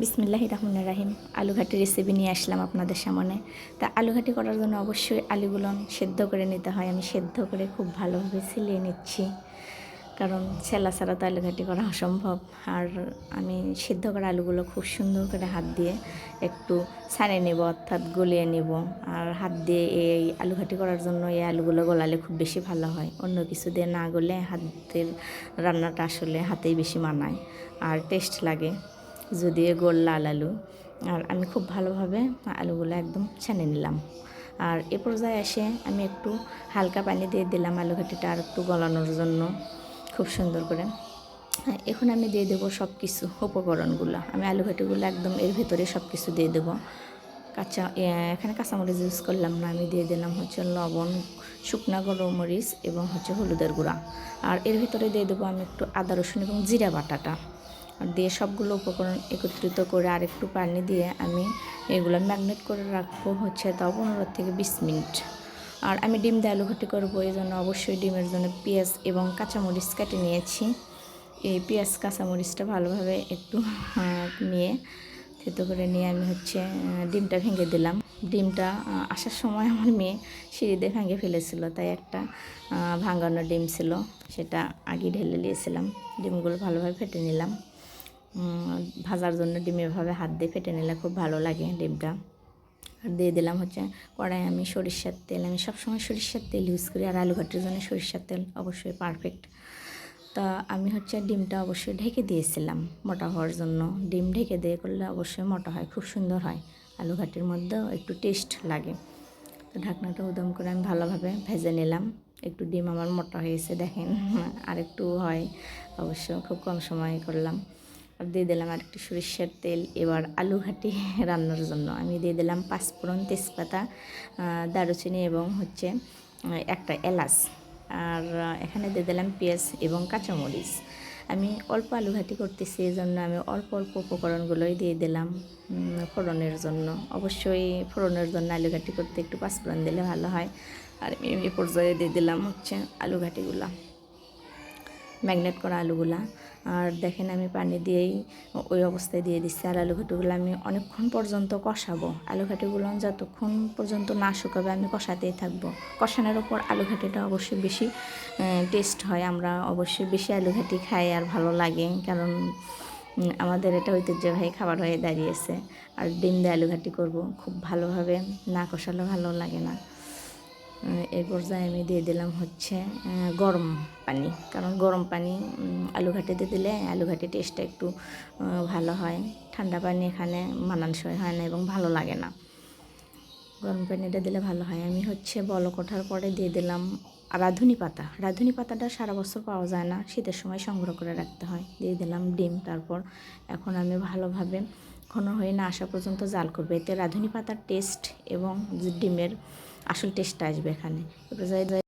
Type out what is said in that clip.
বিসমিল্লাহির রহমানির রহিম। আলু ঘাটি রেসিপি নিয়ে আসলাম আপনাদের সামনে। তা আলু ঘাটি করার জন্য অবশ্যই আলুগুলো সেদ্ধ করে নিতে হয়। আমি সেদ্ধ করে খুব ভালোভাবে ছিলিয়ে নিচ্ছি, কারণ ছেলা ছাড়া তো আলু ঘাটি করা অসম্ভব। আর আমি সেদ্ধ করা আলুগুলো খুব সুন্দর করে হাত দিয়ে একটু ছাড়িয়ে নেব, অর্থাৎ গলিয়ে নেব। আর হাত দিয়ে এই আলু ঘাটি করার জন্য এই আলুগুলো গলালে খুব বেশি ভালো হয়। অন্য কিছু দিয়ে না গলে হাতের রান্নাটা আসলে হাতেই বেশি মানায় আর টেস্ট লাগে যদি গোল লাল আলু। আর আমি খুব ভালোভাবে আলুগুলো একদম ছেনে নিলাম। আর এ পর্যায়ে এসে আমি একটু হালকা পানি দিয়ে দিলাম আলু ঘাটিটা আর একটু গলানোর জন্য খুব সুন্দর করে। এখন আমি দিয়ে দেবো সব কিছু উপকরণগুলো। আমি আলু ঘাটিগুলো একদম এর ভিতরে সব কিছু দিয়ে দেবো। এখানে কাঁচামরিচ ইউজ করলাম না, আমি দিয়ে দিলাম হচ্ছে লবণ, শুকনা গরম মরিচ এবং হচ্ছে হলুদের গুঁড়া। আর এর ভিতরে দিয়ে দেবো আমি একটু আদা রসুন এবং জিরা বাটাটা। আর দিয়ে সবগুলো উপকরণ একত্রিত করে আর একটু পানি দিয়ে আমি এগুলো ম্যাগনেট করে রাখবো হচ্ছে তাও 15 থেকে 20 মিনিট। আর আমি ডিম দিয়ে আলু ঘাটি করবো, এই জন্য অবশ্যই ডিমের জন্য পেঁয়াজ এবং কাঁচামরিচ কেটে নিয়েছি। এই পেঁয়াজ কাঁচামরিচটা ভালোভাবে একটু নিয়ে থেতো করে নিয়ে আমি হচ্ছে ডিমটা ভেঙে দিলাম। ডিমটা আসার সময় আমার মেয়ে সিঁড়ি দিয়ে ভেঙে ফেলেছিল, তাই একটা ভাঙানো ডিম ছিল, সেটা আগে ঢেলে নিয়েছিলাম। ডিমগুলো ভালোভাবে ফেটে নিলাম। ভাজার জন্য ডিম এভাবে হাত দিয়ে ফেটে নিলে খুব ভালো লাগে ডিমটা। আর দিয়ে দিলাম হচ্ছে কড়াই আমি সরিষার তেল, আমি সবসময় সরিষার তেল ইউজ করি। আর আলু ঘাটির জন্য সরিষার তেল অবশ্যই পারফেক্ট। তা আমি হচ্ছে ডিমটা অবশ্যই ঢেকে দিয়েছিলাম মোটা হওয়ার জন্য। ডিম ঢেকে দিয়ে করলে অবশ্যই মোটা হয়, খুব সুন্দর হয়। আলু ঘাটির মধ্যেও একটু টেস্ট লাগে। তো ঢাকনাটা উদম করে আমি ভালোভাবে ভেজে নিলাম। একটু ডিম আমার মোটা হয়েছে দেখেন, আর একটু হয় অবশ্য, খুব কম সময় করলাম। আর দিয়ে দিলাম আর একটু সরিষার তেল। এবার আলু ঘাটি রান্নার জন্য আমি দিয়ে দিলাম পাঁচফোড়ন, তেজপাতা, দারুচিনি এবং হচ্ছে একটা এলাচ। আর এখানে দিয়ে দিলাম পেঁয়াজ এবং কাঁচামরিচ। আমি অল্প আলু ঘাটি করতেছি, এই জন্য আমি অল্প অল্প উপকরণগুলোই দিয়ে দিলাম ফোড়নের জন্য। অবশ্যই ফোড়নের জন্য আলু ঘাটি করতে একটু পাঁচফোড়ন দিলে ভালো হয়। আর আমি এই পর্যায়ে দিয়ে দিলাম হচ্ছে আলু ঘাটিগুলা, ম্যাগনেট করা আলুগুলা। আর দেখেন আমি পানি দিয়েই ওই অবস্থায় দিয়ে দিচ্ছি। আর আলু ঘাটিগুলো আমি অনেকক্ষণ পর্যন্ত কষাবো। আলু ঘাটিগুলো যতক্ষণ পর্যন্ত না শুকাবে আমি কষাতেই থাকবো। কষানোর ওপর আলু ঘাটিটা অবশ্যই বেশি টেস্ট হয়। আমরা অবশ্যই বেশি আলু ঘাটি খাই আর ভালো লাগে, কারণ আমাদের এটা ঐতিহ্যবাহী খাবার হয়ে দাঁড়িয়েছে। আর ডিম দিয়ে আলু ঘাটি করবো, খুব ভালোভাবে না কষালে ভালো লাগে না। এই পর্যায়ে আমি দিয়ে দিলাম হচ্ছে গরম পানি, কারণ গরম পানি আলু ঘাটিতে দিলে আলু ঘাটি টেস্টটা একটু ভালো হয়। ঠান্ডা পানি এখানে মানানসই হয় না এবং ভালো লাগে না। গরম পানিটা দিলে ভালো হয়। আমি হচ্ছে বলক ওঠার পরে দিয়ে দিলাম রাঁধুনি পাতা। রাঁধুনি পাতাটা সারা বছর পাওয়া যায় না, শীতের সময় সংগ্রহ করে রাখতে হয়। দিয়ে দিলাম ডিম। তারপর এখন আমি ভালোভাবে ঘন হয়ে না আসা পর্যন্ত জাল করবো, এতে রাঁধুনি পাতার টেস্ট এবং ডিমের আসল টেস্টটা আসবে এখানে। এবার